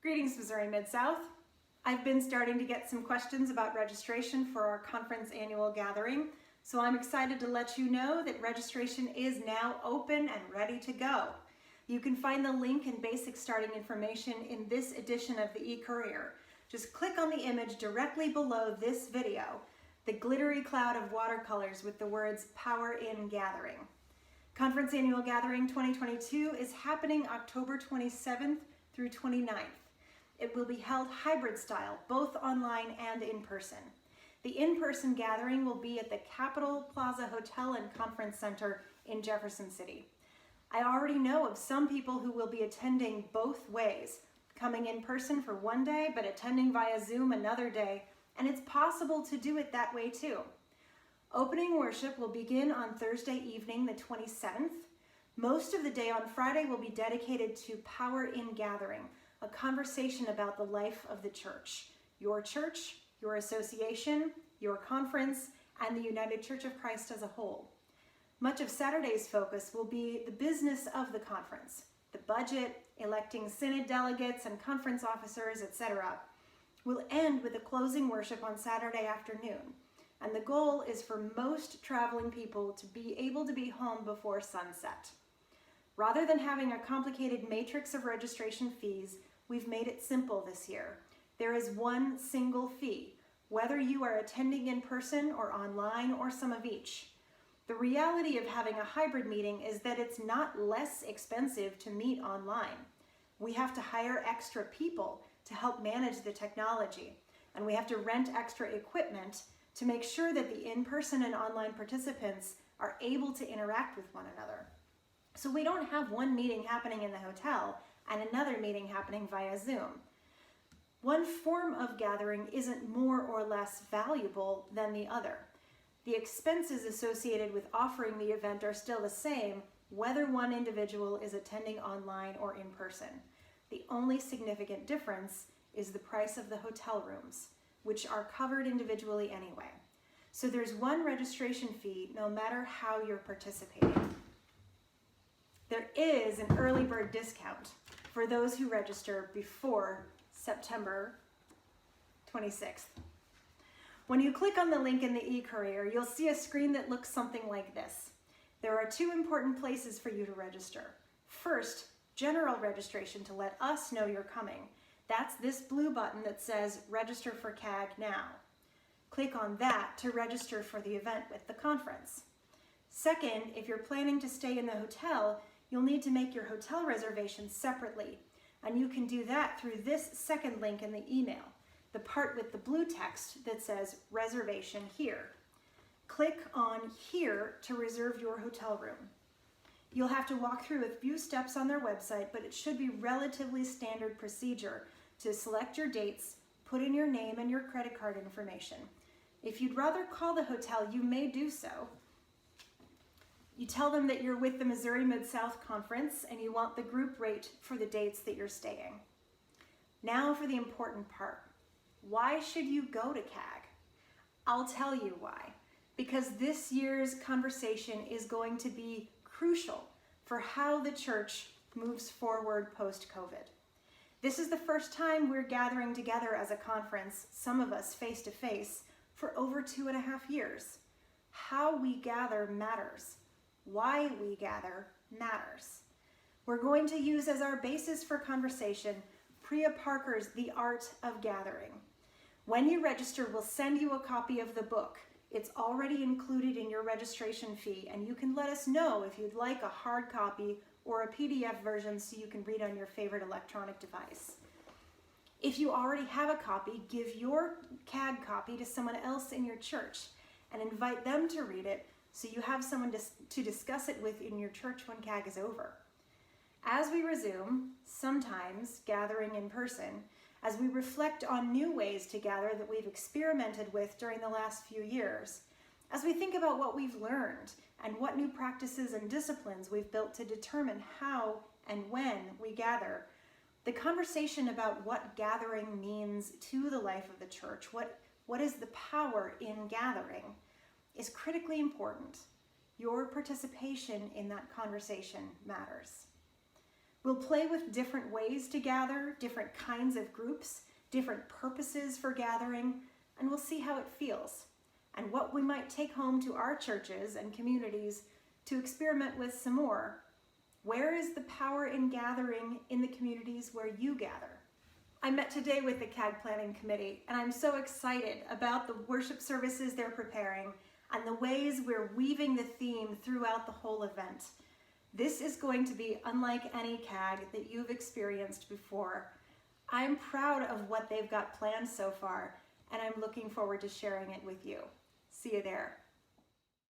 Greetings, Missouri Mid-South. I've been starting to get some questions about registration for our conference annual gathering, so I'm excited to let you know that registration is now open and ready to go. You can find the link and basic starting information in this edition of the e-Courier. Just click on the image directly below this video, the glittery cloud of watercolors with the words Power in Gathering. Conference Annual Gathering 2022 is happening October 27th through 29th. It will be held hybrid style, both online and in person. The in-person gathering will be at the Capitol Plaza Hotel and Conference Center in Jefferson City. I already know of some people who will be attending both ways, coming in person for one day but attending via Zoom another day, and it's possible to do it that way too. Opening worship will begin on Thursday evening, the 27th. Most of the day on Friday will be dedicated to Power in Gathering, a conversation about the life of the church, your association, your conference, and the United Church of Christ as a whole. Much of Saturday's focus will be the business of the conference, the budget, electing synod delegates and conference officers, etc. We'll end with a closing worship on Saturday afternoon, and the goal is for most traveling people to be able to be home before sunset. Rather than having a complicated matrix of registration fees, we've made it simple this year. There is one single fee, whether you are attending in person or online or some of each. The reality of having a hybrid meeting is that it's not less expensive to meet online. We have to hire extra people to help manage the technology, and we have to rent extra equipment to make sure that the in-person and online participants are able to interact with one another. So we don't have one meeting happening in the hotel and another meeting happening via Zoom. One form of gathering isn't more or less valuable than the other. The expenses associated with offering the event are still the same, whether one individual is attending online or in person. The only significant difference is the price of the hotel rooms, which are covered individually anyway. So there's one registration fee no matter how you're participating. There is an early bird discount for those who register before September 26th. When you click on the link in the e-Courier, you'll see a screen that looks something like this. There are two important places for you to register. First, general registration to let us know you're coming. That's this blue button that says Register for CAG Now. Click on that to register for the event with the conference. Second, if you're planning to stay in the hotel, you'll need to make your hotel reservation separately, and you can do that through this second link in the email, the part with the blue text that says Reservation Here. Click on Here to reserve your hotel room. You'll have to walk through a few steps on their website, but it should be relatively standard procedure to select your dates, put in your name and your credit card information. If you'd rather call the hotel, you may do so. You tell them that you're with the Missouri Mid-South Conference and you want the group rate for the dates that you're staying. Now for the important part. Why should you go to CAG? I'll tell you why. Because this year's conversation is going to be crucial for how the church moves forward post-COVID. This is the first time we're gathering together as a conference, some of us face to face, for over 2.5 years. How we gather matters. Why we gather matters. We're going to use as our basis for conversation Priya Parker's The Art of Gathering. When you register, we'll send you a copy of the book. It's already included in your registration fee, and you can let us know if you'd like a hard copy or a PDF version so you can read on your favorite electronic device. If you already have a copy, give your CAG copy to someone else in your church and invite them to read it so you have someone to discuss it with in your church when CAG is over. As we resume, sometimes gathering in person, as we reflect on new ways to gather that we've experimented with during the last few years, as we think about what we've learned and what new practices and disciplines we've built to determine how and when we gather, the conversation about what gathering means to the life of the church, what is the power in gathering, is critically important. Your participation in that conversation matters. We'll play with different ways to gather, different kinds of groups, different purposes for gathering, and we'll see how it feels and what we might take home to our churches and communities to experiment with some more. Where is the power in gathering in the communities where you gather? I met today with the CAG Planning Committee, and I'm so excited about the worship services they're preparing and the ways we're weaving the theme throughout the whole event. This is going to be unlike any CAG that you've experienced before. I'm proud of what they've got planned so far, and I'm looking forward to sharing it with you. See you there.